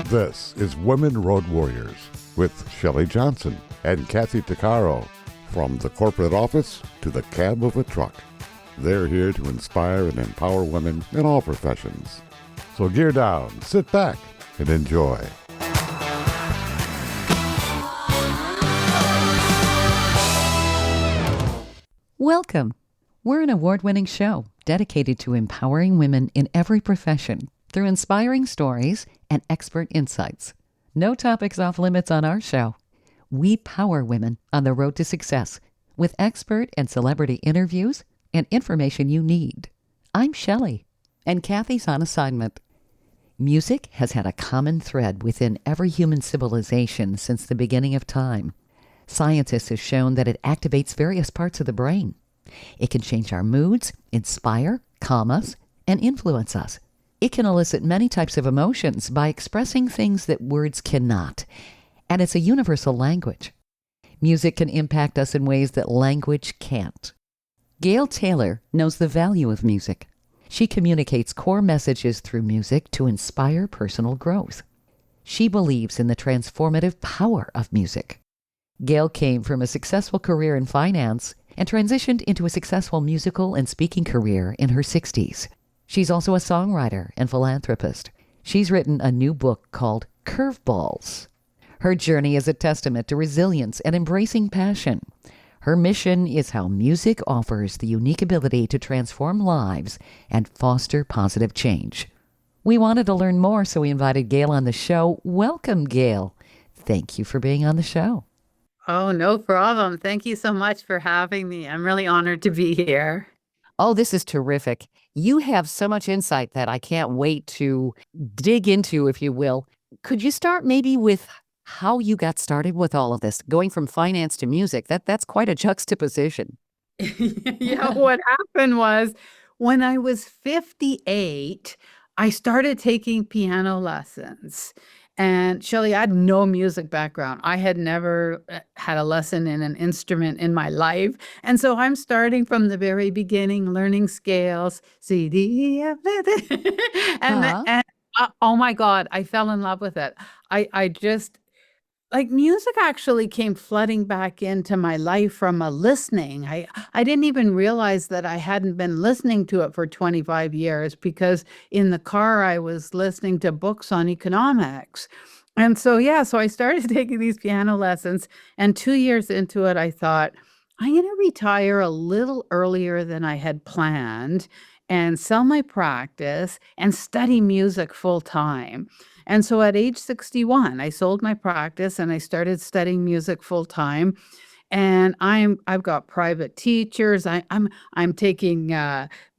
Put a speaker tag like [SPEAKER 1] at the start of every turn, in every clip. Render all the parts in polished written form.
[SPEAKER 1] This is Women Road Warriors with Shelley Johnson and Kathy Tuccaro. From the corporate office to the cab of a truck, they're here to inspire and empower women in all professions. So gear down, sit back, and enjoy.
[SPEAKER 2] Welcome. We're an award-winning show dedicated to empowering women in every profession through inspiring stories and expert insights. No topics off limits on our show. We power women on the road to success with expert and celebrity interviews and information you need. I'm Shelley, and Kathy's on assignment. Music has had a common thread within every human civilization since the beginning of time. Scientists have shown that it activates various parts of the brain. It can change our moods, inspire, calm us, and influence us. It can elicit many types of emotions by expressing things that words cannot. And it's a universal language. Music can impact us in ways that language can't. Gail Taylor knows the value of music. She communicates core messages through music to inspire personal growth. She believes in the transformative power of music. Gail came from a successful career in finance and transitioned into a successful musical and speaking career in her 60s. She's also a songwriter and philanthropist. She's written a new book called Curveballs. Her journey is a testament to resilience and embracing passion. Her mission is how music offers the unique ability to transform lives and foster positive change. We wanted to learn more, so we invited Gail on the show. Welcome, Gail. Thank you for being on the show.
[SPEAKER 3] Oh, no problem. Thank you so much for having me. I'm really honored to be here.
[SPEAKER 2] Oh, this is terrific. You have so much insight that I can't wait to dig into, if you will. Could you start maybe with how you got started with all of this, going from finance to music? That's quite a juxtaposition.
[SPEAKER 3] Yeah, what happened was when I was 58, I started taking piano lessons. And Shelley, I had no music background. I had never had a lesson in an instrument in my life. And so I'm starting from the very beginning, learning scales, C, D, F, and oh my God, I fell in love with it. I just, like, music actually came flooding back into my life from a listening. I didn't even realize that I hadn't been listening to it for 25 years because in the car I was listening to books on economics. And so, so I started taking these piano lessons, and 2 years into it, I thought, I'm going to retire a little earlier than I had planned and sell my practice and study music full time. And so at age 61, I sold my practice and I started studying music full time. And I've got private teachers. I'm taking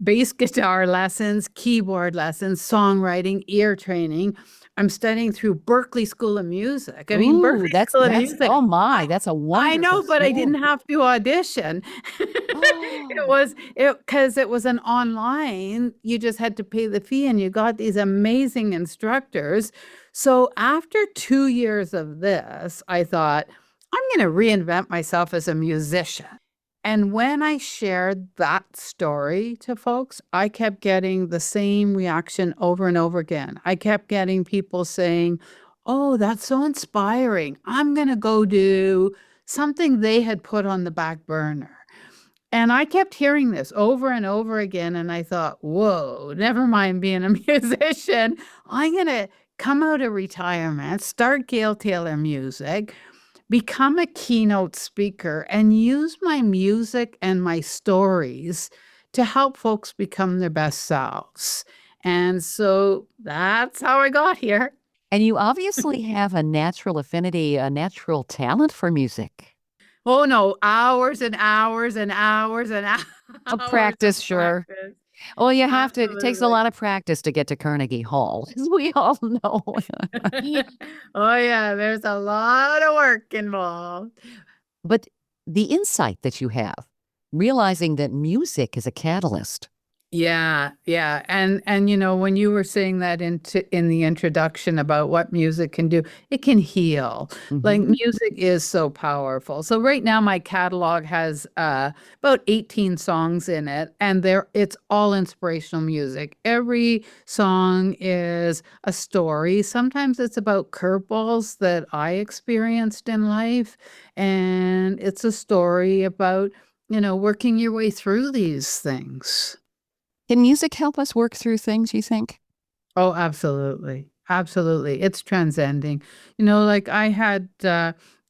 [SPEAKER 3] bass guitar lessons, keyboard lessons, songwriting, ear training. I'm studying through Berklee School of Music. I mean, Berklee School of Music.
[SPEAKER 2] Oh my, that's a wonderful
[SPEAKER 3] I know, but I didn't have to audition.
[SPEAKER 2] Oh.
[SPEAKER 3] Because it was an online, you just had to pay the fee and you got these amazing instructors. So after 2 years of this, I thought, I'm going to reinvent myself as a musician. And when I shared that story to folks, I kept getting the same reaction over and over again. I kept getting people saying, oh, that's so inspiring. I'm going to go do something they had put on the back burner. And I kept hearing this over and over again. And I thought, whoa, never mind being a musician. I'm going to come out of retirement, start Gail Taylor Music, become a keynote speaker, and use my music and my stories to help folks become their best selves. And so that's how I got here.
[SPEAKER 2] And you obviously have a natural affinity, a natural talent for music.
[SPEAKER 3] Oh, no, hours and hours and hours and hours.
[SPEAKER 2] Of practice, sure.
[SPEAKER 3] Practice.
[SPEAKER 2] Well, you have to, it takes a
[SPEAKER 3] Absolutely.
[SPEAKER 2] lot of practice to get to Carnegie Hall, as we all know.
[SPEAKER 3] Oh, yeah, there's a lot of work involved.
[SPEAKER 2] But the insight that you have, realizing that music is a catalyst.
[SPEAKER 3] Yeah, yeah. And when you were saying that in the introduction about what music can do, it can heal. Like
[SPEAKER 2] Hmm.
[SPEAKER 3] music is so powerful. So right now my catalog has about 18 songs in it, and it's all inspirational music. Every song is a story. Sometimes it's about curveballs that I experienced in life, and it's a story about, working your way through these things.
[SPEAKER 2] Can music help us work through things, you think?
[SPEAKER 3] Oh, absolutely. Absolutely. It's transcending. Like I had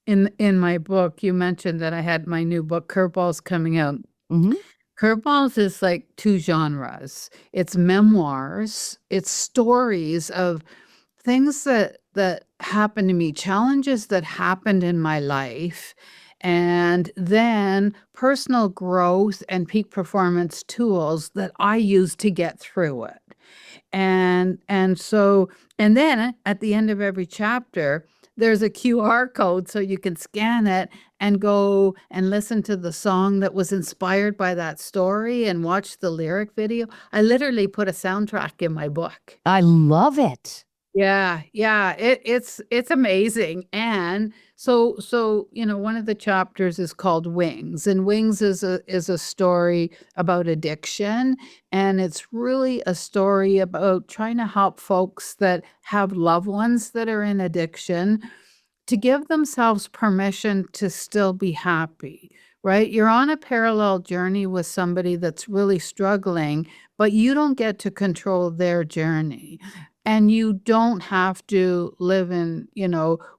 [SPEAKER 3] in my book, you mentioned that I had my new book, Curveballs, coming out.
[SPEAKER 2] Hmm.
[SPEAKER 3] Curveballs is like two genres. It's memoirs, it's stories of things that happened to me, challenges that happened in my life, and then personal growth and peak performance tools that I use to get through it. And then at the end of every chapter, there's a QR code so you can scan it and go and listen to the song that was inspired by that story and watch the lyric video. I literally put a soundtrack in my book.
[SPEAKER 2] I love it.
[SPEAKER 3] Yeah, yeah, it's amazing. And so one of the chapters is called Wings, and Wings is a story about addiction, and it's really a story about trying to help folks that have loved ones that are in addiction to give themselves permission to still be happy, right? You're on a parallel journey with somebody that's really struggling, but you don't get to control their journey. And you don't have to live in,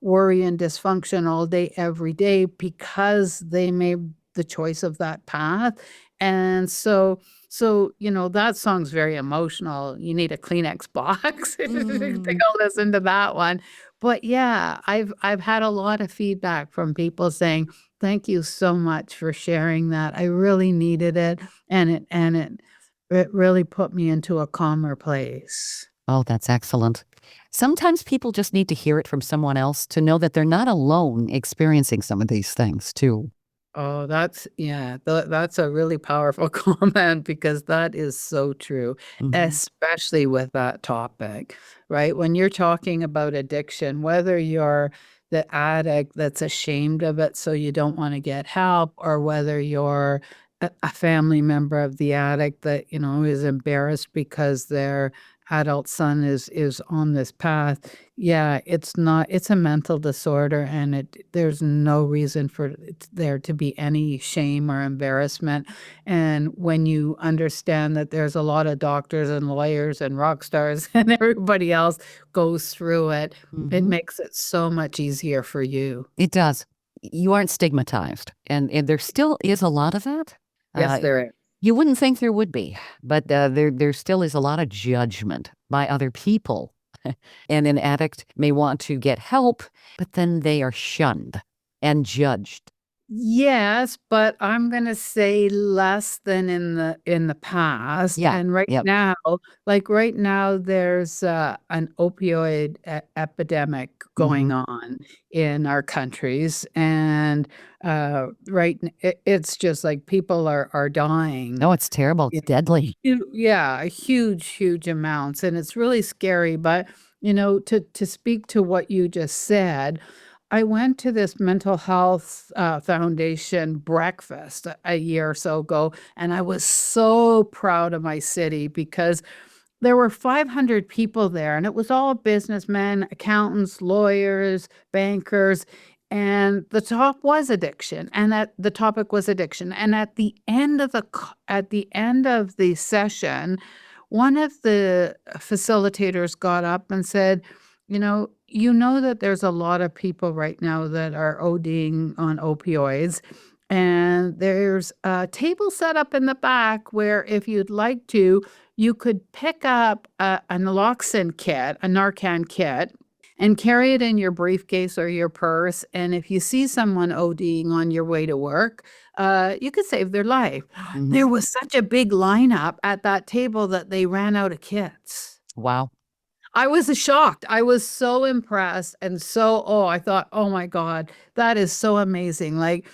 [SPEAKER 3] worry and dysfunction all day, every day because they made the choice of that path. And that song's very emotional. You need a Kleenex box to
[SPEAKER 2] Mm.
[SPEAKER 3] go listen to that one. But yeah, I've had a lot of feedback from people saying, "Thank you so much for sharing that. I really needed it, and it really put me into a calmer place."
[SPEAKER 2] Oh, that's excellent. Sometimes people just need to hear it from someone else to know that they're not alone experiencing some of these things, too.
[SPEAKER 3] Oh, that's a really powerful comment because that is so true,
[SPEAKER 2] Hmm.
[SPEAKER 3] especially with that topic, right? When you're talking about addiction, whether you're the addict that's ashamed of it, so you don't want to get help, or whether you're a family member of the addict that, is embarrassed because their adult son is on this path. Yeah, it's a mental disorder, and there's no reason for there to be any shame or embarrassment. And when you understand that there's a lot of doctors and lawyers and rock stars and everybody else goes through it, it
[SPEAKER 2] Hmm.
[SPEAKER 3] makes it so much easier for you.
[SPEAKER 2] It does. You aren't stigmatized, and there still is a lot of that.
[SPEAKER 3] Yes,
[SPEAKER 2] Uh,
[SPEAKER 3] there is.
[SPEAKER 2] you wouldn't think there would be, but there still is a lot of judgment by other people. And an addict may want to get help, but then they are shunned and judged.
[SPEAKER 3] Yes, but I'm gonna say less than in the past.
[SPEAKER 2] Yeah.
[SPEAKER 3] And right
[SPEAKER 2] Yep.
[SPEAKER 3] now, there's an opioid epidemic going
[SPEAKER 2] Hmm.
[SPEAKER 3] on in our countries, and it's just like people are dying.
[SPEAKER 2] No, it's terrible. It's deadly.
[SPEAKER 3] Yeah, huge, huge amounts, and it's really scary. But to speak to what you just said, I went to this mental health foundation breakfast a year or so ago, and I was so proud of my city because there were 500 people there, and it was all businessmen, accountants, lawyers, bankers, and the topic was addiction. And at the end of the session, one of the facilitators got up and said, you know that there's a lot of people right now that are ODing on opioids. And there's a table set up in the back where if you'd like to, you could pick up a naloxone kit, a Narcan kit, and carry it in your briefcase or your purse. And if you see someone ODing on your way to work, you could save their life.
[SPEAKER 2] Hmm.
[SPEAKER 3] There was such a big lineup at that table that they ran out of kits.
[SPEAKER 2] Wow.
[SPEAKER 3] I was shocked. I was so impressed and I thought, oh my God, that is so amazing. Like,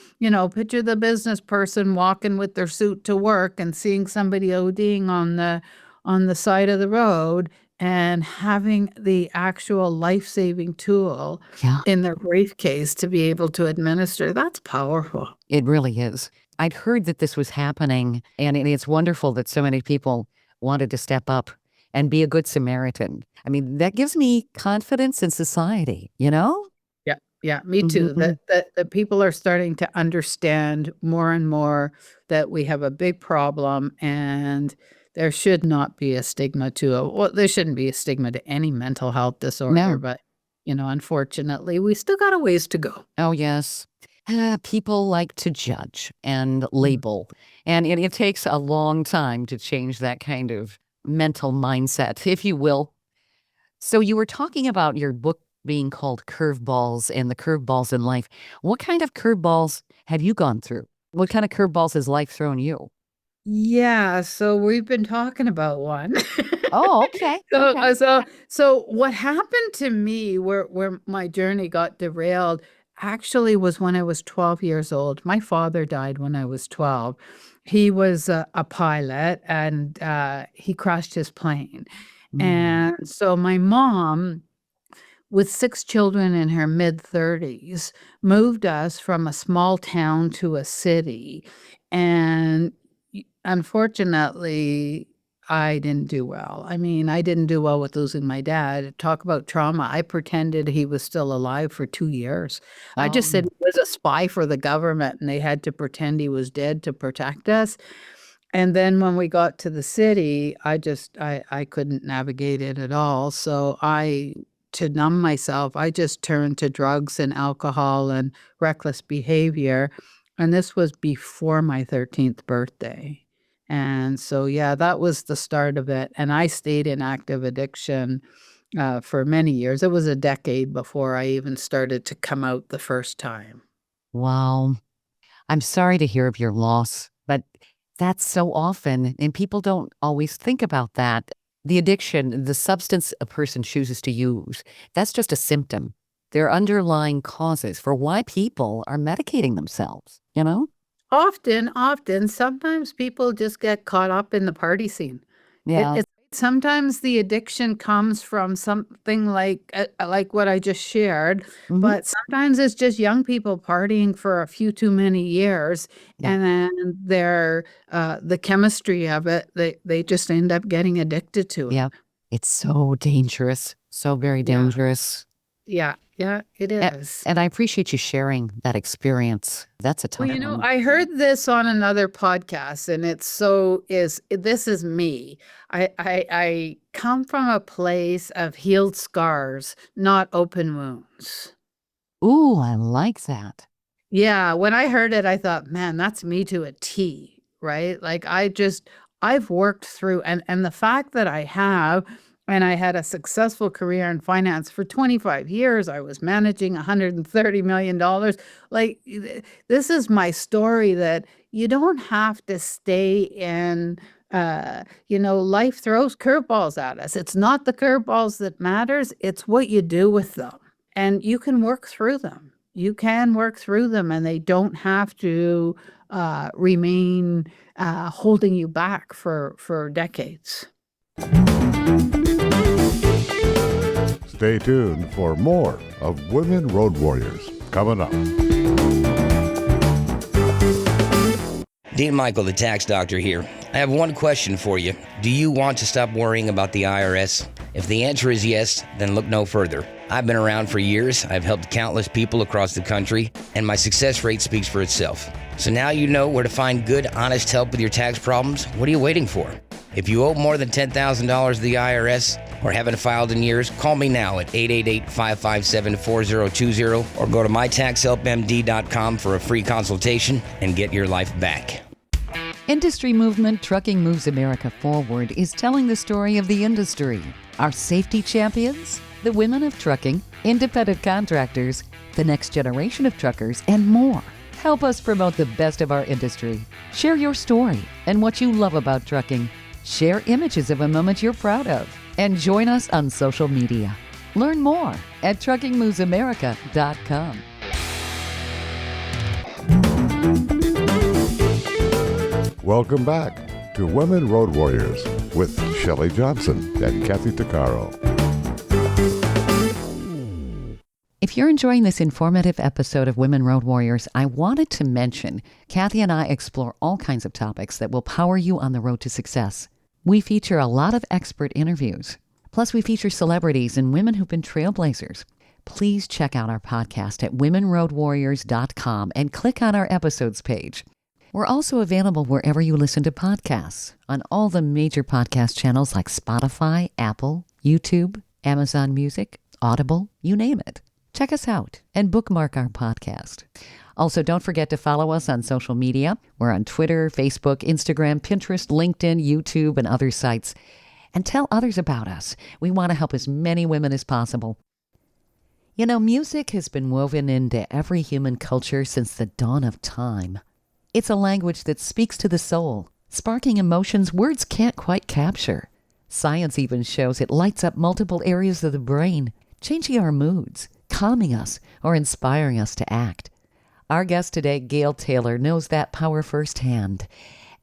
[SPEAKER 3] picture the business person walking with their suit to work and seeing somebody ODing on the side of the road and having the actual life-saving tool
[SPEAKER 2] Yeah,
[SPEAKER 3] in their briefcase to be able to administer. That's powerful.
[SPEAKER 2] it really is. I'd heard that this was happening, and it's wonderful that so many people wanted to step up and be a good Samaritan. I mean, that gives me confidence in society, you know?
[SPEAKER 3] Yeah, yeah, me too.
[SPEAKER 2] Mhm.
[SPEAKER 3] That people are starting to understand more and more that we have a big problem, and there should not be a stigma to it. Well, there shouldn't be a stigma to any mental health disorder,
[SPEAKER 2] No.
[SPEAKER 3] but unfortunately, we still got a ways to go.
[SPEAKER 2] Oh, yes. People like to judge and
[SPEAKER 3] Mm.
[SPEAKER 2] label, and it takes a long time to change that kind of mental mindset, if you will. So you were talking about your book being called Curveballs and the curveballs in life. What kind of curveballs have you gone through? What kind of curveballs has life thrown you?
[SPEAKER 3] Yeah, so we've been talking about one.
[SPEAKER 2] Oh, okay.
[SPEAKER 3] So,
[SPEAKER 2] Okay.
[SPEAKER 3] what happened to me where my journey got derailed actually was when I was 12 years old. My father died when I was 12. He was a pilot and he crashed his plane.
[SPEAKER 2] Mm,
[SPEAKER 3] And so my mom, with 6 children in her mid-30s, moved us from a small town to a city, and unfortunately, I didn't do well. I mean, I didn't do well with losing my dad. Talk about trauma. I pretended he was still alive for 2 years. I just said
[SPEAKER 2] oh,
[SPEAKER 3] he was a spy for the government, and they had to pretend he was dead to protect us. And then when we got to the city, I couldn't navigate it at all. So to numb myself, I just turned to drugs and alcohol and reckless behavior. And this was before my 13th birthday. And so, yeah, that was the start of it. And I stayed in active addiction for many years. It was a decade before I even started to come out the first time.
[SPEAKER 2] wow. I'm sorry to hear of your loss, but that's so often, and people don't always think about that. The addiction, the substance a person chooses to use, that's just a symptom. There are underlying causes for why people are medicating themselves, you know?
[SPEAKER 3] Often, sometimes people just get caught up in the party scene.
[SPEAKER 2] Yeah.
[SPEAKER 3] It's sometimes the addiction comes from something like what I just shared,
[SPEAKER 2] Hmm.
[SPEAKER 3] but sometimes it's just young people partying for a few too many years,
[SPEAKER 2] Yeah.
[SPEAKER 3] and then the chemistry of it, they just end up getting addicted to it.
[SPEAKER 2] Yeah. It's so dangerous, so very
[SPEAKER 3] Yeah,
[SPEAKER 2] dangerous.
[SPEAKER 3] yeah, it
[SPEAKER 2] A-
[SPEAKER 3] is.
[SPEAKER 2] And I appreciate you sharing that experience. That's a
[SPEAKER 3] Well,
[SPEAKER 2] tough one.
[SPEAKER 3] I heard this on another podcast, and this is me. I come from a place of healed scars, not open wounds.
[SPEAKER 2] Ooh, I like that.
[SPEAKER 3] Yeah, when I heard it, I thought, man, that's me to a T, right? Like I've worked through and the fact that I have, and I had a successful career in finance for 25 years. I was managing $130 million. Like this is my story that you don't have to stay in life throws curveballs at us. It's not the curveballs that matters, it's what you do with them. And you can work through them. You can work through them, and they don't have to remain holding you back for decades.
[SPEAKER 1] Stay tuned for more of Women Road Warriors coming up.
[SPEAKER 4] Dean Michael, the tax doctor here. I have one question for you. Do you want to stop worrying about the IRS? If the answer is yes, then look no further. I've been around for years. I've helped countless people across the country, and my success rate speaks for itself. So now you know where to find good, honest help with your tax problems. What are you waiting for? If you owe more than $10,000 to the IRS or haven't filed in years, call me now at 888-557-4020 or go to mytaxhelpmd.com for a free consultation and get your life back.
[SPEAKER 2] Industry movement Trucking Moves America Forward is telling the story of the industry. Our safety champions, the women of trucking, independent contractors, the next generation of truckers, and more. Help us promote the best of our industry. Share your story and what you love about trucking. Share images of a moment you're proud of. And join us on social media. Learn more at truckingmovesamerica.com.
[SPEAKER 1] Welcome back to Women Road Warriors with Shelley Johnson and Kathy Tuccaro.
[SPEAKER 2] If you're enjoying this informative episode of Women Road Warriors, I wanted to mention Kathy and I explore all kinds of topics that will power you on the road to success. We feature a lot of expert interviews. Plus, we feature celebrities and women who've been trailblazers. Please check out our podcast at womenroadwarriors.com and click on our episodes page. We're also available wherever you listen to podcasts, on all the major podcast channels like Spotify, Apple, YouTube, Amazon Music, Audible, you name it. Check us out and bookmark our podcast. Also, don't forget to follow us on social media. We're on Twitter, Facebook, Instagram, Pinterest, LinkedIn, YouTube, and other sites. And tell others about us. We want to help as many women as possible. You know, music has been woven into every human culture since the dawn of time. It's a language that speaks to the soul, sparking emotions words can't quite capture. Science even shows it lights up multiple areas of the brain, changing our moods, calming us, or inspiring us to act. Our guest today, Gail Taylor, knows that power firsthand.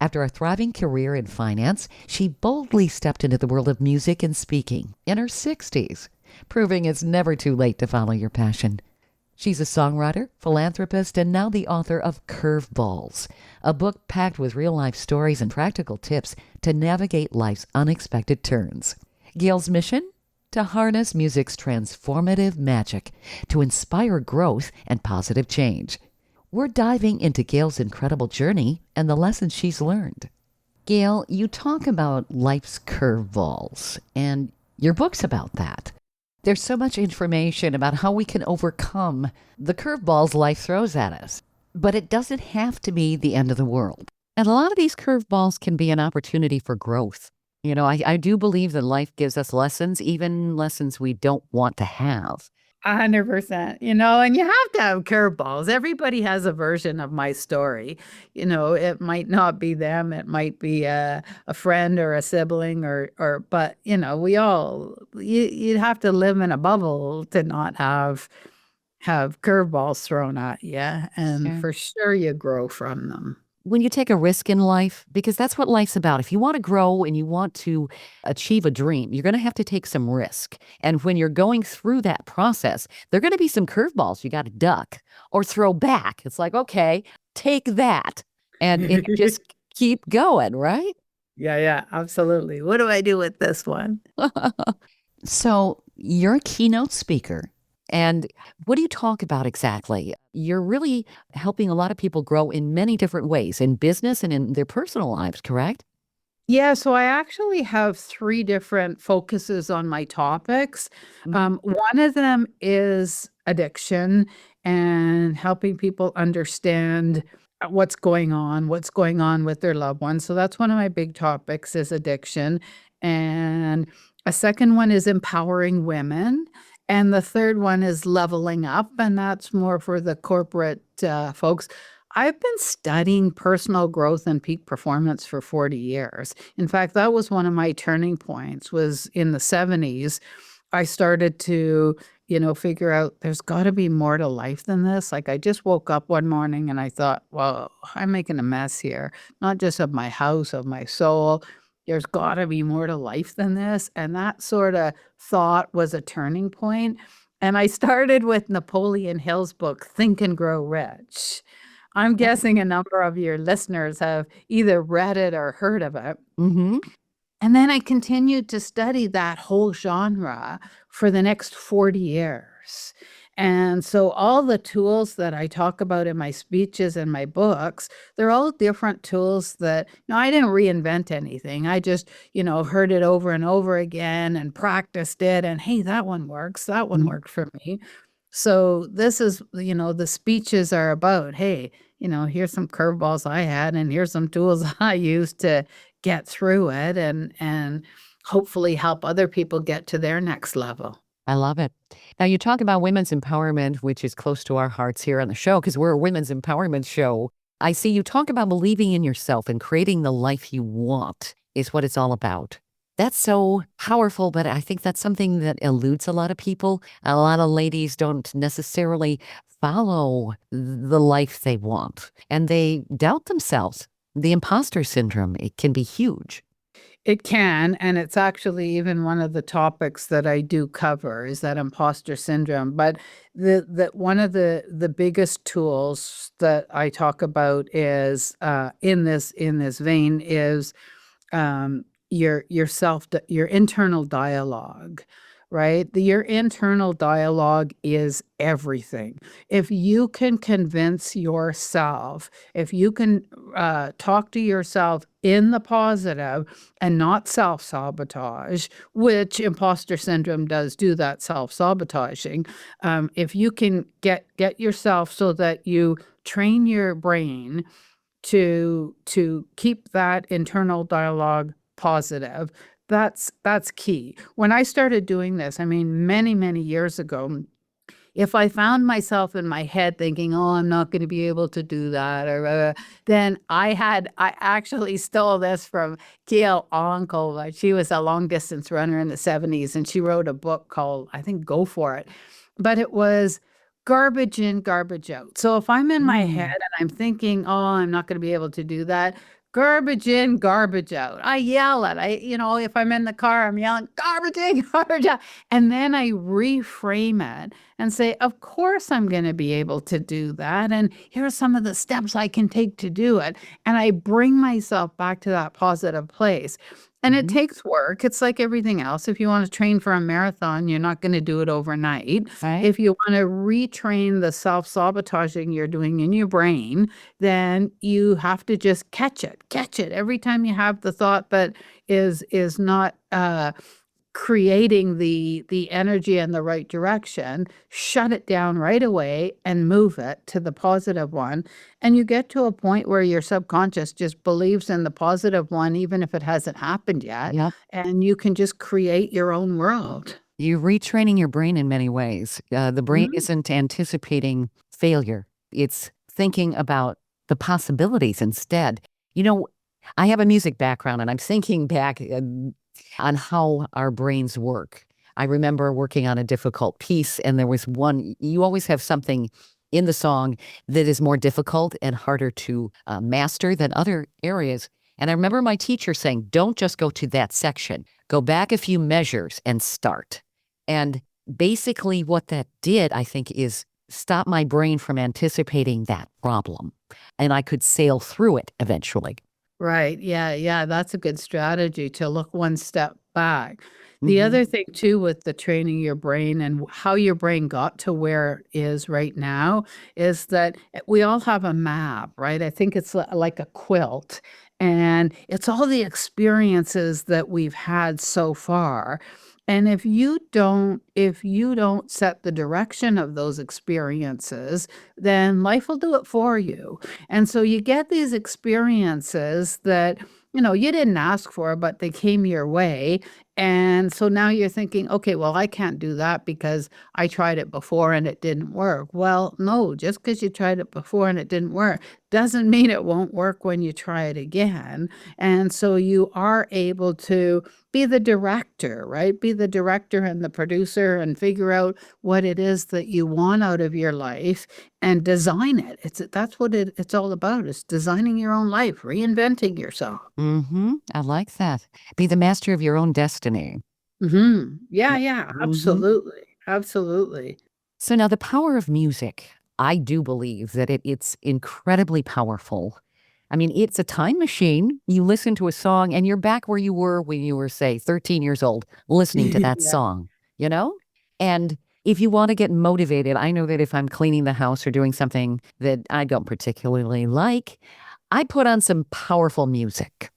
[SPEAKER 2] After a thriving career in finance, she boldly stepped into the world of music and speaking in her 60s, proving it's never too late to follow your passion. She's a songwriter, philanthropist, and now the author of Curveballs, a book packed with real-life stories and practical tips to navigate life's unexpected turns. Gail's mission? To harness music's transformative magic to inspire growth and positive change. We're diving into Gail's incredible journey and the lessons she's learned. Gail, you talk about life's curveballs, and your book's about that. There's so much information about how we can overcome the curveballs life throws at us. But it doesn't have to be the end of the world. And a lot of these curveballs can be an opportunity for growth. You know, I do believe that life gives us lessons, even lessons we don't want to have.
[SPEAKER 3] 100%, and you have to have curveballs. Everybody has a version of my story. It might not be them. It might be a friend or a sibling but you'd have to live in a bubble to not have curveballs thrown at you. And
[SPEAKER 2] Sure.
[SPEAKER 3] For sure you grow from them.
[SPEAKER 2] When you take a risk in life, because that's what life's about. If you want to grow and you want to achieve a dream, you're going to have to take some risk. And when you're going through that process, there are going to be some curveballs you got to duck or throw back. It's like, okay, take that. And just keep going, right?
[SPEAKER 3] Yeah, absolutely. What do I do with this one?
[SPEAKER 2] So you're a keynote speaker. And what do you talk about exactly? You're really helping a lot of people grow in many different ways, in business and in their personal lives, correct?
[SPEAKER 3] Yeah, so I actually have 3 different focuses on my topics. One of them is addiction and helping people understand what's going on with their loved ones. So that's one of my big topics is addiction. And a second one is empowering women. And the third one is leveling up, and that's more for the corporate folks. I've been studying personal growth and peak performance for 40 years. In fact, that was one of my turning points was in the 70s. I started to, figure out there's got to be more to life than this. Like I just woke up one morning and I thought, well, I'm making a mess here, not just of my house, of my soul. There's got to be more to life than this. And that sort of thought was a turning point. And I started with Napoleon Hill's book, Think and Grow Rich. I'm guessing a number of your listeners have either read it or heard of it.
[SPEAKER 2] Mm-hmm.
[SPEAKER 3] And then I continued to study that whole genre for the next 40 years. And so all the tools that I talk about in my speeches and my books, they're all different tools that, I didn't reinvent anything. I just, heard it over and over again and practiced it. And hey, that one works. That one worked for me. So this is, the speeches are about, hey, here's some curveballs I had and here's some tools I used to get through it and hopefully help other people get to their next level.
[SPEAKER 2] I love it. Now, you talk about women's empowerment, which is close to our hearts here on the show because we're a women's empowerment show. I see you talk about believing in yourself and creating the life you want is what it's all about. That's so powerful, but I think that's something that eludes a lot of people. A lot of ladies don't necessarily follow the life they want, and they doubt themselves. The imposter syndrome, it can be huge.
[SPEAKER 3] It can, and it's actually even one of the topics that I do cover is that imposter syndrome. But one of the biggest tools that I talk about is in this vein is your internal dialogue, right? Your internal dialogue is everything. If you can convince yourself, if you can talk to yourself in the positive and not self-sabotage, which imposter syndrome does do, that self-sabotaging. If you can get yourself so that you train your brain to keep that internal dialogue positive, that's key. When I started doing this, I mean, many years ago, if I found myself in my head thinking, "Oh, I'm not going to be able to do that," or then I actually stole this from Gail Taylor. She was a long distance runner in the 70s, and she wrote a book called, I think, Go For It. But it was garbage in, garbage out. So if I'm in my head and I'm thinking, "Oh, I'm not going to be able to do that," garbage in, garbage out. I yell it. If I'm in the car, I'm yelling, "Garbage in, garbage out." And then I reframe it and say, "Of course I'm going to be able to do that. And here are some of the steps I can take to do it." And I bring myself back to that positive place. And it takes work. It's like everything else. If you want to train for a marathon, you're not going to do it overnight.
[SPEAKER 2] Right.
[SPEAKER 3] If you want to retrain the self-sabotaging you're doing in your brain, then you have to just catch it. Every time you have the thought that is not creating the energy in the right direction, shut it down right away and move it to the positive one. And you get to a point where your subconscious just believes in the positive one, even if it hasn't happened yet.
[SPEAKER 2] Yep.
[SPEAKER 3] And you can just create your own world.
[SPEAKER 2] You're retraining your brain in many ways. The brain isn't anticipating failure. It's thinking about the possibilities instead. I have a music background, and I'm thinking back on how our brains work. I remember working on a difficult piece, and there was one, you always have something in the song that is more difficult and harder to master than other areas. And I remember my teacher saying, don't just go to that section. Go back a few measures and start. And basically what that did, I think, is stop my brain from anticipating that problem. And I could sail through it eventually.
[SPEAKER 3] Right. Yeah. That's a good strategy, to look one step back. The other thing too, with the training your brain and how your brain got to where it is right now, is that we all have a map, right? I think it's like a quilt, and it's all the experiences that we've had so far. And if you don't set the direction of those experiences, then life will do it for you. And so you get these experiences that, you didn't ask for, but they came your way. And so now you're thinking, okay, well, I can't do that because I tried it before and it didn't work. Well, no, just because you tried it before and it didn't work doesn't mean it won't work when you try it again. And so you are able to be the director, right? Be the director and the producer, and figure out what it is that you want out of your life and design it. That's what it's all about. It's designing your own life, reinventing yourself.
[SPEAKER 2] I like that. Be the master of your own destiny.
[SPEAKER 3] Yeah, absolutely.
[SPEAKER 2] So now the power of music, I do believe that it's incredibly powerful. I mean, it's a time machine. You listen to a song and you're back where you were when you were, say, 13 years old, listening to that song, And if you want to get motivated, I know that if I'm cleaning the house or doing something that I don't particularly like, I put on some powerful music.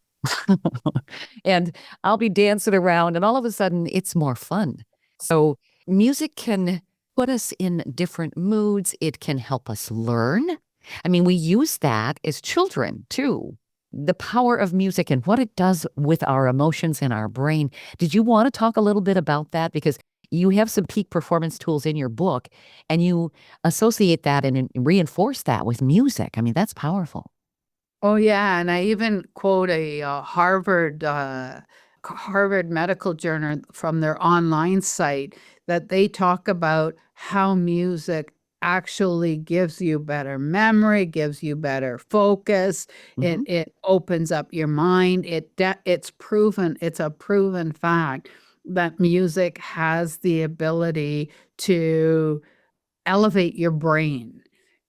[SPEAKER 2] And I'll be dancing around, and all of a sudden it's more fun. So music can put us in different moods. It can help us learn. I mean, we use that as children too. The power of music and what it does with our emotions and our brain. Did you want to talk a little bit about that? Because you have some peak performance tools in your book, and you associate that and reinforce that with music. I mean, that's powerful.
[SPEAKER 3] Oh, yeah, and I even quote a Harvard Harvard Medical Journal from their online site that they talk about how music actually gives you better memory, gives you better focus. It opens up your mind. It's proven. It's a proven fact that music has the ability to elevate your brain,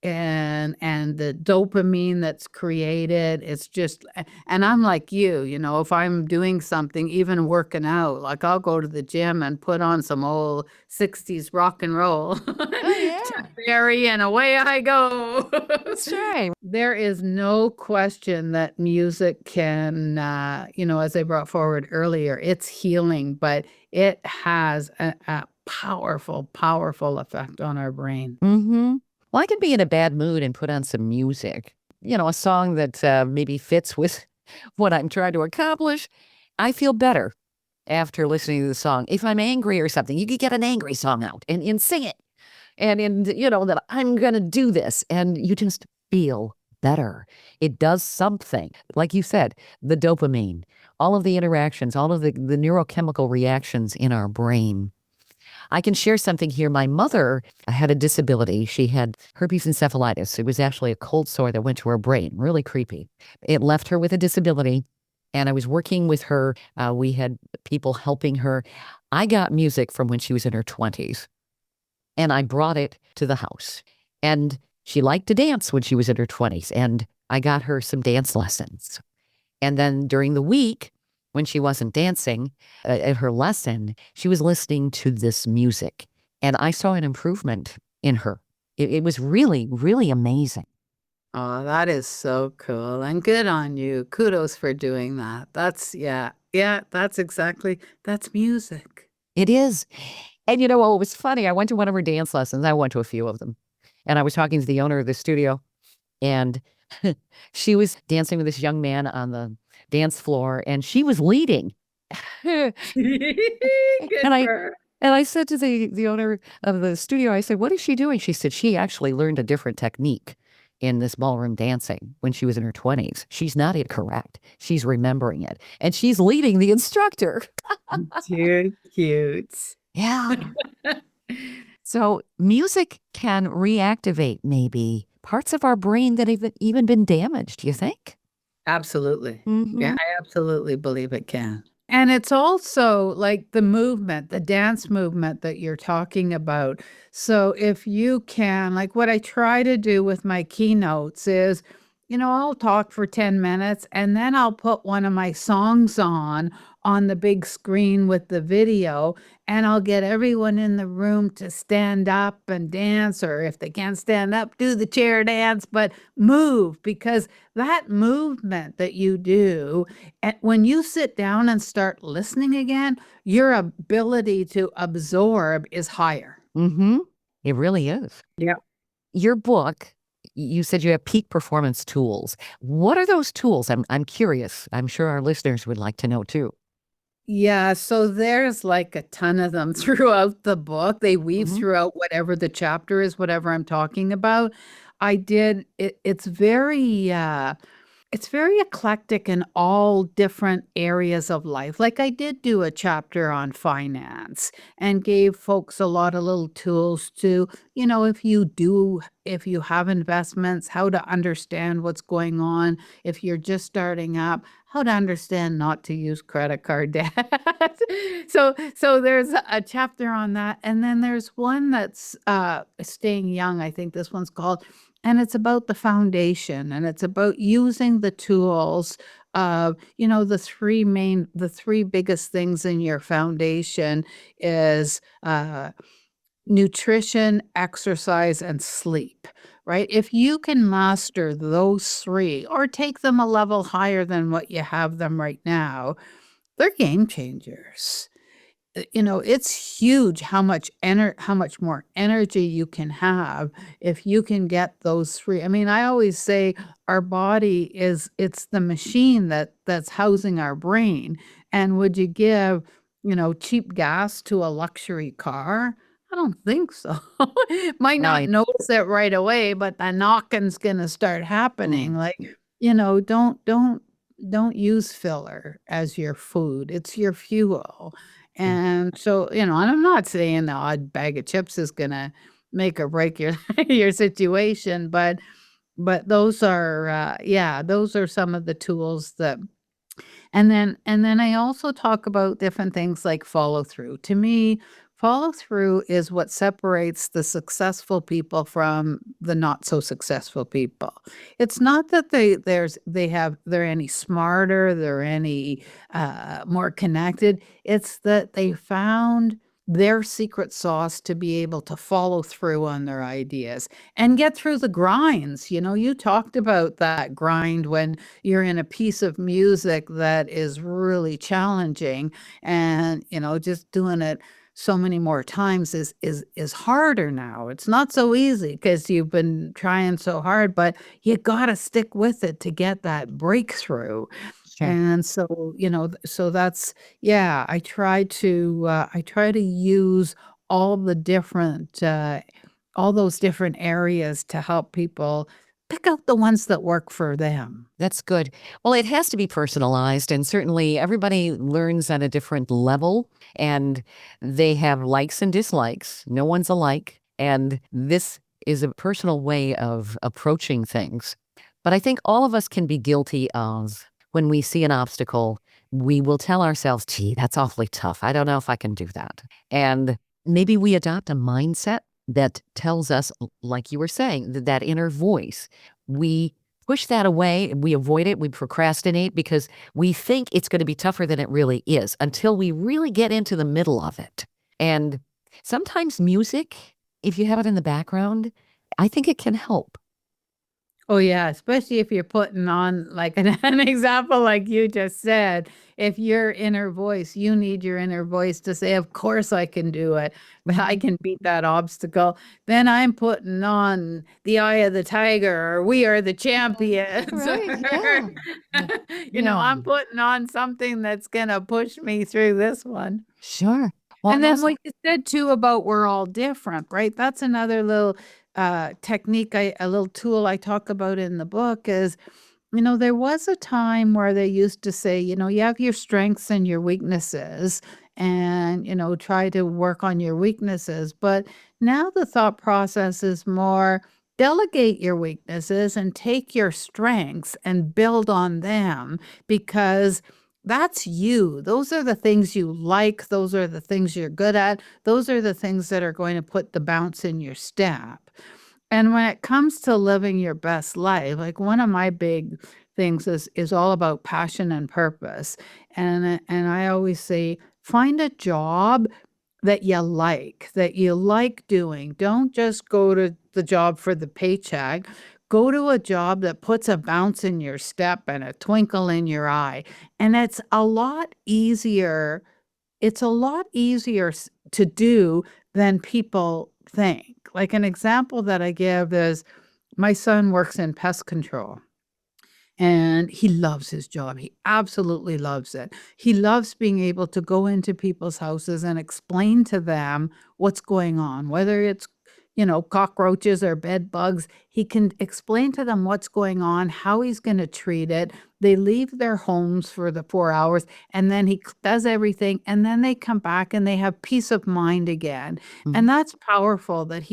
[SPEAKER 3] and the dopamine that's created, it's just and I'm like you know, if I'm doing something, even working out, like I'll go to the gym and put on some old 60s rock and roll.
[SPEAKER 2] Oh, yeah.
[SPEAKER 3] Chuck Berry, and away I go.
[SPEAKER 2] That's right.
[SPEAKER 3] There is no question that music can, you know, as I brought forward earlier, it's healing, but it has a powerful, powerful effect on our brain.
[SPEAKER 2] Mm-hmm. Well, I can be in a bad mood and put on some music, you know, a song that maybe fits with what I'm trying to accomplish. I feel better after listening to the song. If I'm angry or something, you could get an angry song out and sing it. And you know, that I'm going to do this. And you just feel better. It does something. Like you said, the dopamine, all of the interactions, all of the neurochemical reactions in our brain. I can share something here. My mother had a disability. She had herpes encephalitis. It was actually a cold sore that went to her brain. Really creepy. It left her with a disability. And I was working with her. We had people helping her. I got music from when she was in her 20s. And I brought it to the house. And she liked to dance when she was in her 20s. And I got her some dance lessons. And then during the week, when she wasn't dancing at her lesson, she was listening to this music. And I saw an improvement in her. It was really, really amazing.
[SPEAKER 3] Oh, that is so cool. And good on you. Kudos for doing that. That's that's music.
[SPEAKER 2] It is. And you know what was funny? I went to one of her dance lessons. I went to a few of them. And I was talking to the owner of the studio. And she was dancing with this young man on the dance floor, and she was leading.
[SPEAKER 3] Good
[SPEAKER 2] And
[SPEAKER 3] for her.
[SPEAKER 2] I said to the owner of the studio, I said, "What is she doing?" She said she actually learned a different technique in this ballroom dancing when she was in her 20s. She's not incorrect. She's remembering it. And she's leading the instructor.
[SPEAKER 3] Too cute.
[SPEAKER 2] Yeah. So music can reactivate maybe parts of our brain that have even been damaged, you think?
[SPEAKER 3] Absolutely.
[SPEAKER 2] Mm-hmm.
[SPEAKER 3] Yeah, I absolutely believe it can. And it's also like the movement, the dance movement that you're talking about. So if you can, like what I try to do with my keynotes is, you know, I'll talk for 10 minutes and then I'll put one of my songs on the big screen with the video, and I'll get everyone in the room to stand up and dance, or if they can't stand up, do the chair dance, but move, because that movement that you do, and when you sit down and start listening again, your ability to absorb is higher.
[SPEAKER 2] Mm-hmm. It really is.
[SPEAKER 3] Yeah.
[SPEAKER 2] Your book, you said you have peak performance tools. What are those tools? I'm curious. I'm sure our listeners would like to know too.
[SPEAKER 3] Yeah, so there's like a ton of them throughout the book. They weave
[SPEAKER 2] Mhm.
[SPEAKER 3] throughout whatever the chapter is, whatever I'm talking about. I did it, it's very eclectic in all different areas of life. Like I did do a chapter on finance and gave folks a lot of little tools to, you know, if you have investments, how to understand what's going on. If you're just starting up, how to understand not to use credit card debt. So there's a chapter on that. And then there's one that's staying young. I think this one's called, and it's about the foundation, and it's about using the tools of, you know, the three biggest things in your foundation is nutrition, exercise, and sleep, right? If you can master those three or take them a level higher than what you have them right now, they're game changers. You know, it's huge how much more energy you can have if you can get those three. I mean, I always say our body it's the machine that's housing our brain. And would you give, you know, cheap gas to a luxury car? I don't think so. Might not
[SPEAKER 2] Right.
[SPEAKER 3] notice it right away, but the knocking's gonna start happening.
[SPEAKER 2] Mm.
[SPEAKER 3] Like, you know, don't don't use filler as your food. It's your fuel. And so, and I'm not saying the odd bag of chips is gonna make or break your your situation, but those are those are some of the tools that. And then I also talk about different things like follow through. To me, follow through is what separates the successful people from the not so successful people. It's not that they're any smarter, they're any more connected. It's that they found their secret sauce to be able to follow through on their ideas and get through the grinds. You talked about that grind when you're in a piece of music that is really challenging, and just doing it so many more times is harder now. It's not so easy because you've been trying so hard, but you got to stick with it to get that breakthrough.
[SPEAKER 2] Sure.
[SPEAKER 3] And so, so that's, I try to use all the different all those different areas to help people pick out the ones that work for them.
[SPEAKER 2] That's good. Well, it has to be personalized, and certainly everybody learns at a different level, and they have likes and dislikes. No one's alike, and this is a personal way of approaching things. But I think all of us can be guilty of when we see an obstacle, we will tell ourselves, gee, that's awfully tough. I don't know if I can do that. And maybe we adopt a mindset that tells us, like you were saying, that inner voice. We push that away, we avoid it, we procrastinate because we think it's going to be tougher than it really is until we really get into the middle of it. And sometimes music, if you have it in the background, I think it can help.
[SPEAKER 3] Oh, yeah, especially if you're putting on like an example like you just said. If your inner voice, you need your inner voice to say, of course I can do it, but I can beat that obstacle. Then I'm putting on the Eye of the Tiger, or We Are the Champions.
[SPEAKER 2] Right, yeah.
[SPEAKER 3] I'm putting on something that's going to push me through this one.
[SPEAKER 2] Sure. Well,
[SPEAKER 3] And then
[SPEAKER 2] also-
[SPEAKER 3] what you said too about we're all different, right? That's another little technique, a little tool I talk about in the book is, there was a time where they used to say, you have your strengths and your weaknesses and, try to work on your weaknesses. But now the thought process is more delegate your weaknesses and take your strengths and build on them, because that's you. Those are the things you like. Those are the things you're good at. Those are the things that are going to put the bounce in your step. And when it comes to living your best life, like one of my big things is all about passion and purpose. And I always say, find a job that you like doing. Don't just go to the job for the paycheck. Go to a job that puts a bounce in your step and a twinkle in your eye. And it's a lot easier. It's a lot easier to do than people think. Like an example that I give is my son works in pest control. And he loves his job. He absolutely loves it. He loves being able to go into people's houses and explain to them what's going on, whether it's, cockroaches or bed bugs. He can explain to them what's going on, how he's going to treat it. They leave their homes for the 4 hours, and then he does everything, and then they come back and they have peace of mind again.
[SPEAKER 2] Mhm.
[SPEAKER 3] And that's powerful that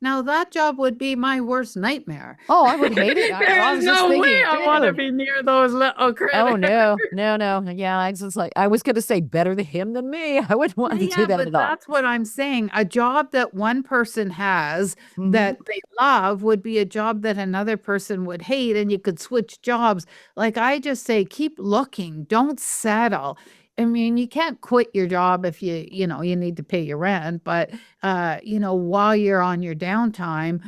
[SPEAKER 3] now that job would be my worst nightmare.
[SPEAKER 2] Oh, I would hate it. I was
[SPEAKER 3] There's
[SPEAKER 2] just
[SPEAKER 3] no way
[SPEAKER 2] thinking,
[SPEAKER 3] I want to
[SPEAKER 2] dude.
[SPEAKER 3] be near those little critters.
[SPEAKER 2] Oh, no. Yeah, I was like, I was going to say better than him than me. I wouldn't want to do that
[SPEAKER 3] But
[SPEAKER 2] at all.
[SPEAKER 3] that's what I'm saying. A job that one person has
[SPEAKER 2] Mhm.
[SPEAKER 3] that they love would be a job that another person would hate, and you could switch jobs. Like I just say, keep looking, don't settle. I mean, you can't quit your job if you need to pay your rent, but while you're on your downtime,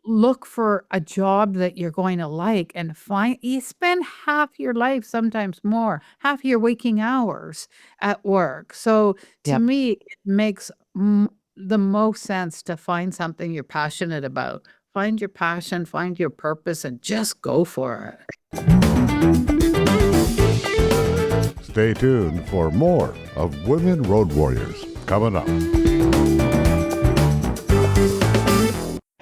[SPEAKER 3] look for a job that you're going to like and you spend half your life, sometimes more, half your waking hours at work. So to
[SPEAKER 2] Yep.
[SPEAKER 3] me, it makes the most sense to find something you're passionate about. Find your passion, find your purpose, and just go for it.
[SPEAKER 1] Stay tuned for more of Women Road Warriors coming up.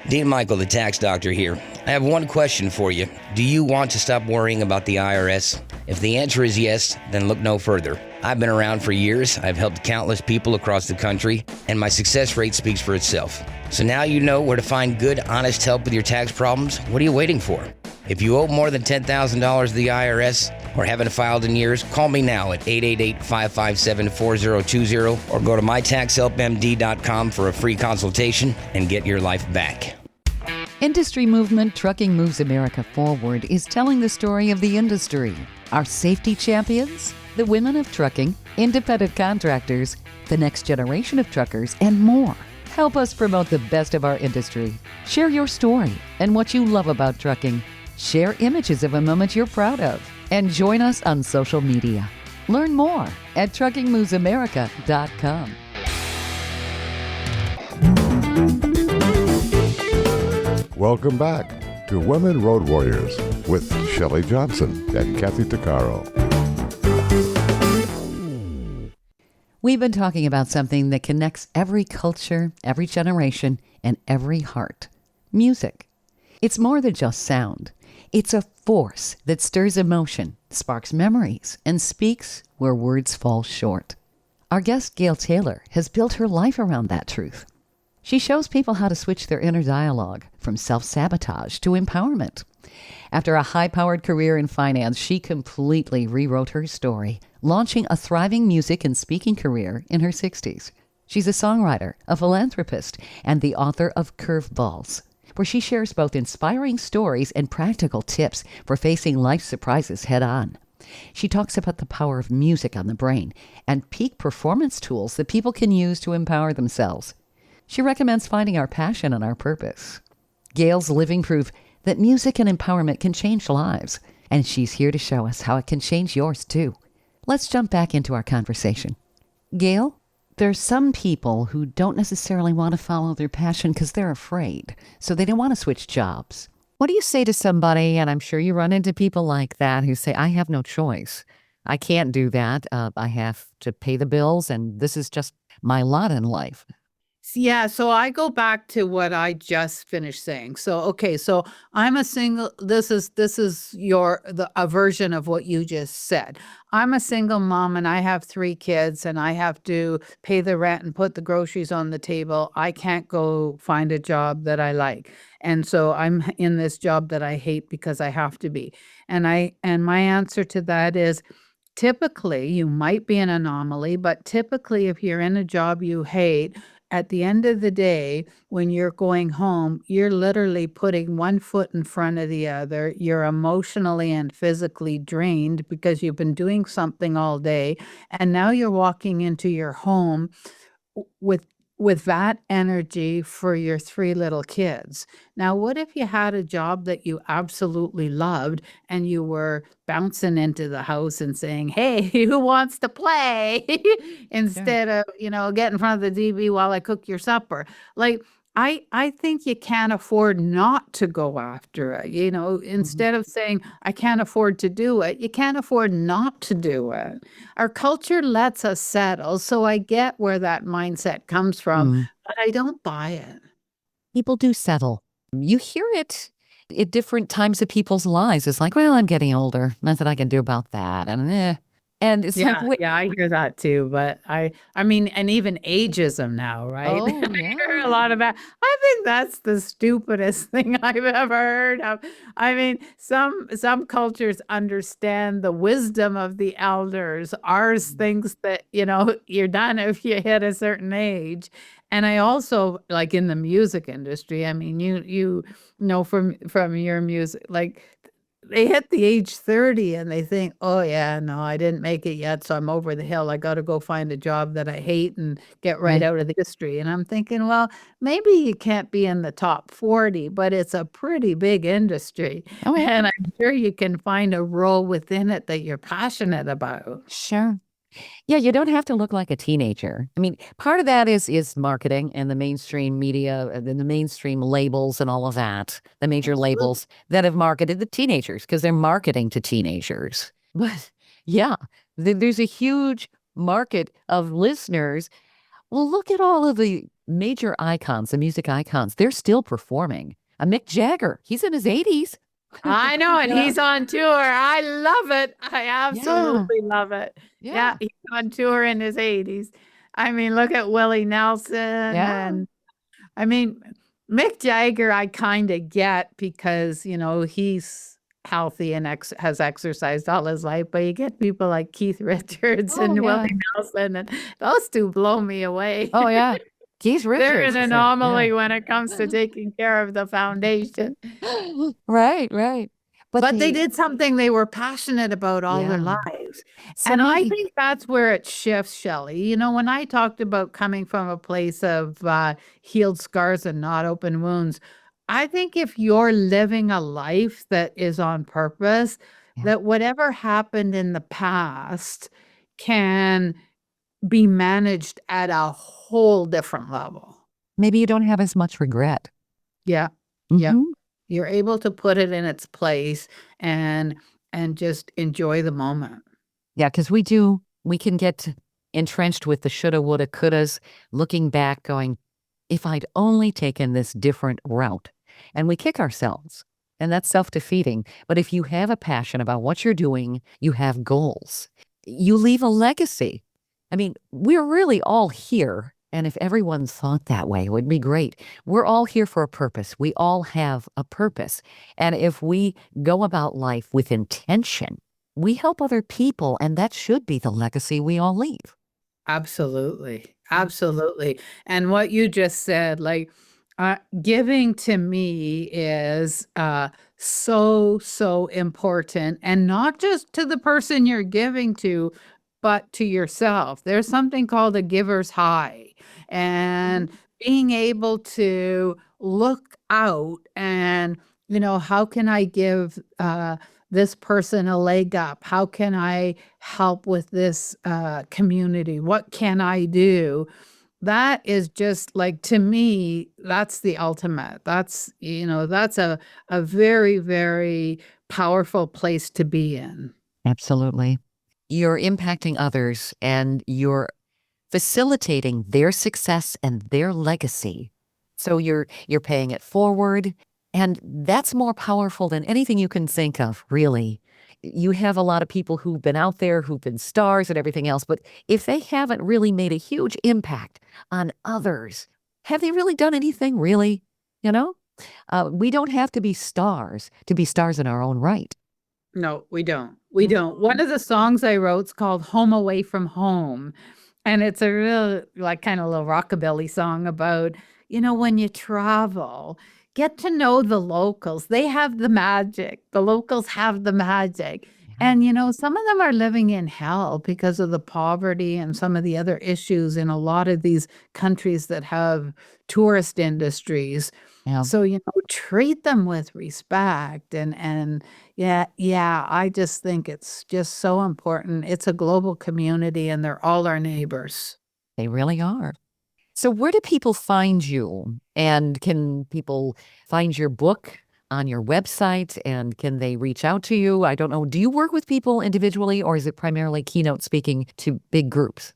[SPEAKER 4] Dean Michael, the tax doctor here. I have one question for you. Do you want to stop worrying about the IRS? If the answer is yes, then look no further. I've been around for years, I've helped countless people across the country, and my success rate speaks for itself. So now you know where to find good, honest help with your tax problems. What are you waiting for? If you owe more than $10,000 to the IRS or haven't filed in years, call me now at 888-557-4020 or go to mytaxhelpmd.com for a free consultation and get your life back.
[SPEAKER 2] Industry movement Trucking Moves America Forward is telling the story of the industry. Our safety champions, the women of trucking, independent contractors, the next generation of truckers, and more. Help us promote the best of our industry. Share your story and what you love about trucking. Share images of a moment you're proud of. And join us on social media. Learn more at truckingmovesamerica.com.
[SPEAKER 1] Welcome back to Women Road Warriors with Shelley Johnson and Kathy Tuccaro.
[SPEAKER 2] We've been talking about something that connects every culture, every generation, and every heart. Music. It's more than just sound. It's a force that stirs emotion, sparks memories, and speaks where words fall short. Our guest, Gail Taylor, has built her life around that truth. She shows people how to switch their inner dialogue from self-sabotage to empowerment. After a high-powered career in finance, she completely rewrote her story, launching a thriving music and speaking career in her 60s. She's a songwriter, a philanthropist, and the author of Curveballs, where she shares both inspiring stories and practical tips for facing life's surprises head-on. She talks about the power of music on the brain and peak performance tools that people can use to empower themselves. She recommends finding our passion and our purpose. Gail's living proof that music and empowerment can change lives, and she's here to show us how it can change yours too. Let's jump back into our conversation. Gail, there's some people who don't necessarily want to follow their passion because they're afraid, so they don't want to switch jobs. What do you say to somebody, and I'm sure you run into people like that, who say, I have no choice. I can't do that. I have to pay the bills, and this is just my lot in life.
[SPEAKER 3] Yeah, so I go back to what I just finished saying. So okay, so I'm a single. This is a version of what you just said. I'm a single mom and I have 3 kids and I have to pay the rent and put the groceries on the table. I can't go find a job that I like. And so I'm in this job that I hate because I have to be. And my answer to that is, typically, you might be an anomaly, but typically, if you're in a job you hate, at the end of the day, when you're going home, you're literally putting one foot in front of the other. You're emotionally and physically drained because you've been doing something all day. And now you're walking into your home with that energy for your 3 little kids. Now, what if you had a job that you absolutely loved and you were bouncing into the house and saying, "Hey, who wants to play?" instead of, get in front of the TV while I cook your supper. Like, I think you can't afford not to go after it. Instead of saying, I can't afford to do it, you can't afford not to do it. Our culture lets us settle, so I get where that mindset comes from, but I don't buy it.
[SPEAKER 2] People do settle. You hear it at different times of people's lives. It's like, well, I'm getting older. Nothing I can do about that. And it's like, wait.
[SPEAKER 3] Yeah, I hear that too, but I mean, and even ageism now, right?
[SPEAKER 2] Oh,
[SPEAKER 3] I
[SPEAKER 2] yeah.
[SPEAKER 3] hear a lot of that. I think that's the stupidest thing I've ever heard of. I mean, some cultures understand the wisdom of the elders. Ours thinks that, you're done if you hit a certain age. And I also, like in the music industry, I mean, you know from your music, like they hit the age 30 and they think, oh yeah, no, I didn't make it yet, so I'm over the hill. I got to go find a job that I hate and get right out of the industry. And I'm thinking, well, maybe you can't be in the top 40, but it's a pretty big industry.
[SPEAKER 2] Oh, yeah.
[SPEAKER 3] And I'm sure you can find a role within it that you're passionate about.
[SPEAKER 2] Sure. Yeah, you don't have to look like a teenager. I mean, part of that is marketing and the mainstream media and the mainstream labels and all of that, the major labels that have marketed the teenagers because they're marketing to teenagers. But yeah, there's a huge market of listeners. Well, look at all of the major icons, the music icons. They're still performing. Mick Jagger, he's in his 80s.
[SPEAKER 3] I know, and
[SPEAKER 2] Yeah.
[SPEAKER 3] he's on tour. I love it. I
[SPEAKER 2] Yeah.
[SPEAKER 3] absolutely love it.
[SPEAKER 2] Yeah.
[SPEAKER 3] Yeah, he's on tour in his 80s. I mean, look at Willie Nelson.
[SPEAKER 2] Yeah.
[SPEAKER 3] And I mean, Mick Jagger, I kind of get because, he's healthy and has exercised all his life. But you get people like Keith Richards
[SPEAKER 2] Oh,
[SPEAKER 3] and
[SPEAKER 2] yeah.
[SPEAKER 3] Willie Nelson, and those two blow me away.
[SPEAKER 2] Oh, yeah. Keith
[SPEAKER 3] They're
[SPEAKER 2] Richards
[SPEAKER 3] an
[SPEAKER 2] is a, yeah.
[SPEAKER 3] anomaly when it comes to taking care of the foundation.
[SPEAKER 2] Right, right.
[SPEAKER 3] But they did something they were passionate about all their
[SPEAKER 2] Yeah.
[SPEAKER 3] lives.
[SPEAKER 2] So
[SPEAKER 3] And I
[SPEAKER 2] maybe,
[SPEAKER 3] think that's where it shifts, Shelley. When I talked about coming from a place of healed scars and not open wounds, I think if you're living a life that is on purpose,
[SPEAKER 2] yeah,
[SPEAKER 3] that whatever happened in the past can be managed at a whole different level.
[SPEAKER 2] maybe you don't have as much regret.
[SPEAKER 3] Yeah. Yeah.
[SPEAKER 2] Mhm.
[SPEAKER 3] You're able to put it in its place and just enjoy the moment.
[SPEAKER 2] Yeah, because we can get entrenched with the shoulda, woulda, couldas, looking back, going, if I'd only taken this different route. And we kick ourselves. And that's self-defeating. But if you have a passion about what you're doing, you have goals, you leave a legacy. I mean, we're really all here. And if everyone thought that way, it would be great. We're all here for a purpose. We all have a purpose. And if we go about life with intention, we help other people. And that should be the legacy we all leave.
[SPEAKER 3] Absolutely. Absolutely. And what you just said, like, giving to me is so important, and not just to the person you're giving to, but to yourself. There's something called a giver's high, and being able to look out and, how can I give this person a leg up? How can I help with this community? What can I do? That is just like, to me, that's the ultimate. That's a very, very powerful place to be in.
[SPEAKER 2] Absolutely. You're impacting others and you're facilitating their success and their legacy. So you're paying it forward, and that's more powerful than anything you can think of, really. You have a lot of people who've been out there, who've been stars and everything else, but if they haven't really made a huge impact on others, have they really done anything, really? You know? We don't have to be stars in our own right.
[SPEAKER 3] No, we don't. We don't. One of the songs I wrote is called Home Away from Home. And it's a real, like, kind of little rockabilly song about, when you travel, get to know the locals. They have the magic. The locals have the magic. And, some of them are living in hell because of the poverty and some of the other issues in a lot of these countries that have tourist industries.
[SPEAKER 2] Yeah.
[SPEAKER 3] So, treat them with respect and yeah, I just think it's just so important. It's a global community and they're all our neighbors.
[SPEAKER 2] They really are. So where do people find you? And can people find your book on your website? And can they reach out to you? I don't know. Do you work with people individually, or is it primarily keynote speaking to big groups?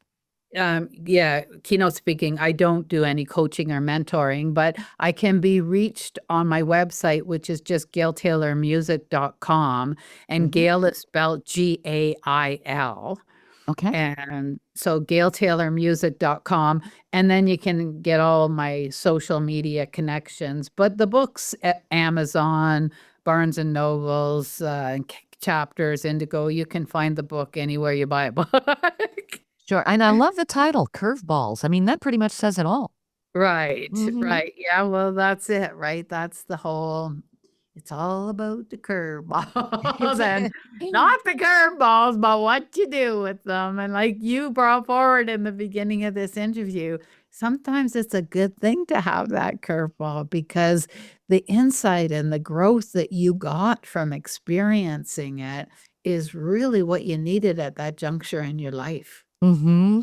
[SPEAKER 3] Yeah, keynote speaking. I don't do any coaching or mentoring, but I can be reached on my website, which is just gailtaylormusic.com. And Gail is spelled Gail.
[SPEAKER 2] Okay.
[SPEAKER 3] And so gailtaylormusic.com. And then you can get all my social media connections. But the book's at Amazon, Barnes and Nobles, Chapters, Indigo. You can find the book anywhere you buy a book.
[SPEAKER 2] Sure. And I love the title, Curveballs. I mean, that pretty much says it all.
[SPEAKER 3] Right,
[SPEAKER 2] Mhm.
[SPEAKER 3] right. Yeah, well, that's it, right? That's the whole, it's all about the curveballs and not the curveballs, but what you do with them. And like you brought forward in the beginning of this interview, sometimes it's a good thing to have that curveball because the insight and the growth that you got from experiencing it is really what you needed at that juncture in your life.
[SPEAKER 2] Mm-hmm.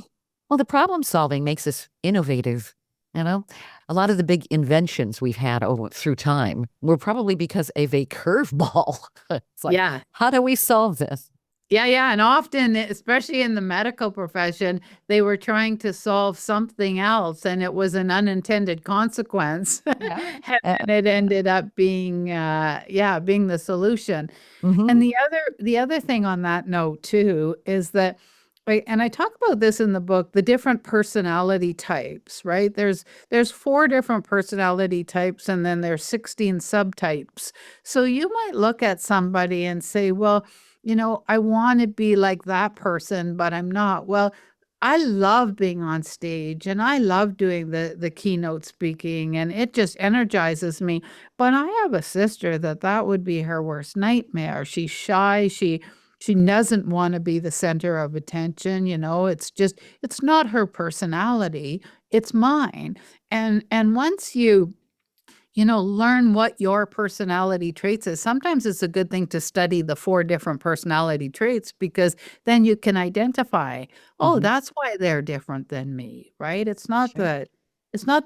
[SPEAKER 2] Well, the problem solving makes us innovative. You know, a lot of the big inventions we've had through time were probably because of a curveball. It's like,
[SPEAKER 3] Yeah.
[SPEAKER 2] how do we solve this?
[SPEAKER 3] Yeah. And often, especially in the medical profession, they were trying to solve something else and it was an unintended consequence.
[SPEAKER 2] Yeah.
[SPEAKER 3] And it ended up being, being the solution.
[SPEAKER 2] Mm-hmm.
[SPEAKER 3] And the other thing on that note too is that, right, and I talk about this in the book, the different personality types, right? There's four different personality types and then there's 16 subtypes. So you might look at somebody and say, well, I want to be like that person, but I'm not. Well, I love being on stage and I love doing the keynote speaking and it just energizes me. But I have a sister that would be her worst nightmare. She's shy. She doesn't want to be the center of attention. It's not her personality. It's mine. And once learn what your personality traits is. Sometimes it's a good thing to study the four different personality traits because then you can identify, oh,
[SPEAKER 2] Mm-hmm.
[SPEAKER 3] that's why they're different than me, right? It's not
[SPEAKER 2] Sure.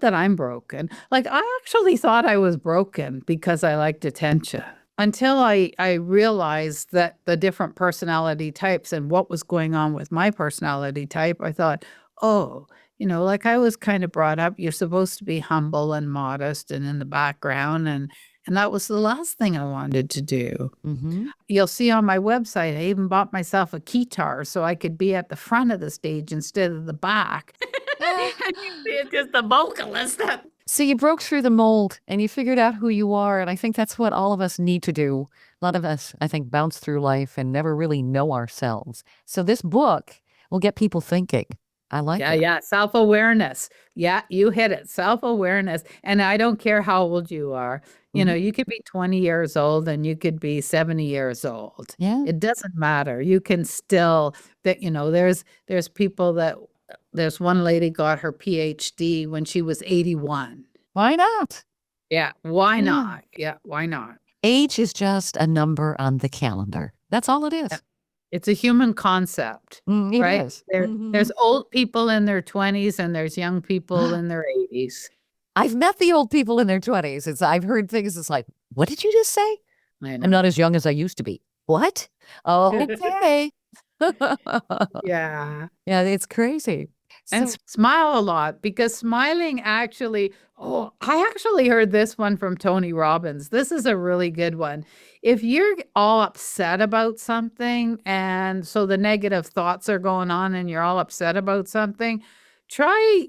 [SPEAKER 3] that I'm broken. Like I actually thought I was broken because I liked attention until I realized that the different personality types and what was going on with my personality type. I thought, oh, like I was kind of brought up, you're supposed to be humble and modest and in the background. And that was the last thing I wanted to do.
[SPEAKER 2] Mm-hmm.
[SPEAKER 3] You'll see on my website, I even bought myself a keytar so I could be at the front of the stage instead of the back. And you see it's just the vocalist.
[SPEAKER 2] So you broke through the mold and you figured out who you are. And I think that's what all of us need to do. A lot of us, I think, bounce through life and never really know ourselves. So this book will get people thinking. I like it.
[SPEAKER 3] Yeah. Self-awareness. Yeah, you hit it. Self-awareness. And I don't care how old you are.
[SPEAKER 2] Mhm.
[SPEAKER 3] You could be 20 years old and you could be 70 years old.
[SPEAKER 2] Yeah.
[SPEAKER 3] It doesn't matter. You can still there's people that there's one lady got her PhD when she was 81.
[SPEAKER 2] Why not?
[SPEAKER 3] Yeah, why
[SPEAKER 2] Yeah.
[SPEAKER 3] not? Yeah, why not?
[SPEAKER 2] Age is just a number on the calendar. That's all it is.
[SPEAKER 3] Yeah. It's a human concept,
[SPEAKER 2] It
[SPEAKER 3] right?
[SPEAKER 2] is.
[SPEAKER 3] There's old people in their 20s and there's young people in their 80s.
[SPEAKER 2] I've met the old people in their 20s. I've heard things. It's like, what did you just say?
[SPEAKER 3] I know.
[SPEAKER 2] I'm not as young as I used to be. What? Oh, okay.
[SPEAKER 3] Yeah.
[SPEAKER 2] Yeah, it's crazy.
[SPEAKER 3] And
[SPEAKER 2] So,
[SPEAKER 3] smile a lot because smiling actually, I actually heard this one from Tony Robbins. This is a really good one. If you're all upset about something and so the negative thoughts are going on and you're all upset about something, try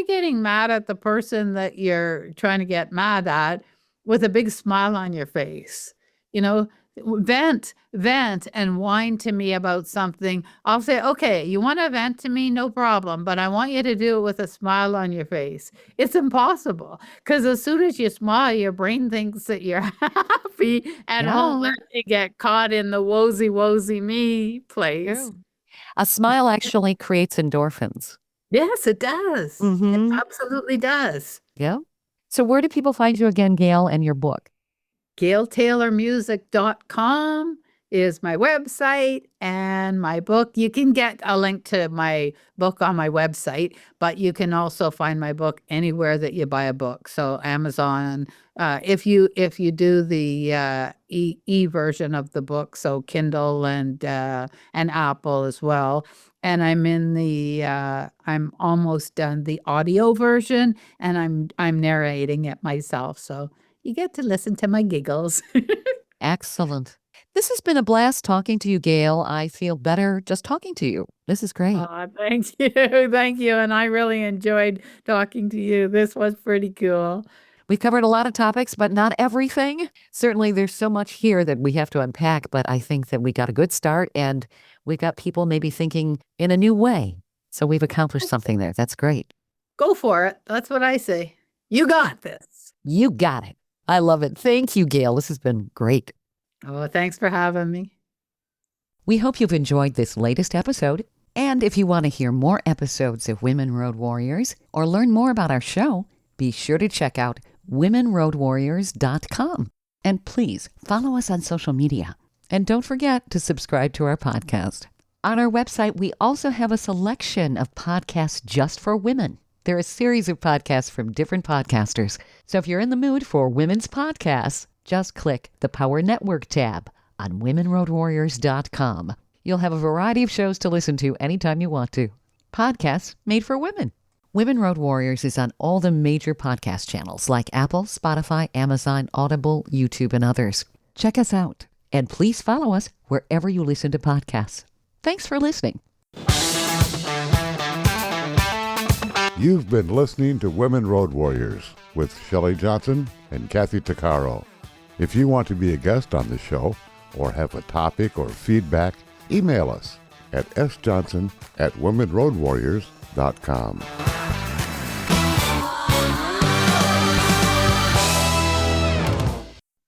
[SPEAKER 3] getting mad at the person that you're trying to get mad at with a big smile on your face. You know, vent and whine to me about something. I'll say, okay, you want to vent to me? No problem. But I want you to do it with a smile on your face. It's impossible because as soon as you smile, your brain thinks that you're happy and won't
[SPEAKER 2] yeah.
[SPEAKER 3] let you get caught in the wozy me place.
[SPEAKER 2] True. A smile actually creates endorphins.
[SPEAKER 3] Yes, it does. It
[SPEAKER 2] Mm-hmm.
[SPEAKER 3] absolutely does.
[SPEAKER 2] Yeah. So where do people find you again, Gail, and your book?
[SPEAKER 3] GailTaylorMusic.com is my website and my book. You can get a link to my book on my website, but you can also find my book anywhere that you buy a book. So Amazon, if you do the e version of the book, so Kindle and Apple as well. And I'm in the I'm almost done the audio version, and I'm narrating it myself. So you get to listen to my giggles.
[SPEAKER 2] Excellent. This has been a blast talking to you, Gail. I feel better just talking to you. This is great.
[SPEAKER 3] Thank you. Thank you. And I really enjoyed talking to you. This was pretty cool.
[SPEAKER 2] We've covered a lot of topics, but not everything. Certainly, there's so much here that we have to unpack, but I think that we got a good start and we've got people maybe thinking in a new way. So we've accomplished something there. That's great.
[SPEAKER 3] Go for it. That's what I say. You got this.
[SPEAKER 2] You got it. I love it. Thank you, Gail. This has been great.
[SPEAKER 3] Oh, thanks for having me.
[SPEAKER 2] We hope you've enjoyed this latest episode. And if you want to hear more episodes of Women Road Warriors or learn more about our show, be sure to check out womenroadwarriors.com. And please follow us on social media. And don't forget to subscribe to our podcast. On our website, we also have a selection of podcasts just for women. There are a series of podcasts from different podcasters. So if you're in the mood for women's podcasts, just click the Power Network tab on womenroadwarriors.com. You'll have a variety of shows to listen to anytime you want to. Podcasts made for women. Women Road Warriors is on all the major podcast channels like Apple, Spotify, Amazon, Audible, YouTube, and others. Check us out. And please follow us wherever you listen to podcasts. Thanks for listening.
[SPEAKER 1] You've been listening to Women Road Warriors with Shelley Johnson and Kathy Tuccaro. If you want to be a guest on the show or have a topic or feedback, email us at sjohnson@womenroadwarriors.com.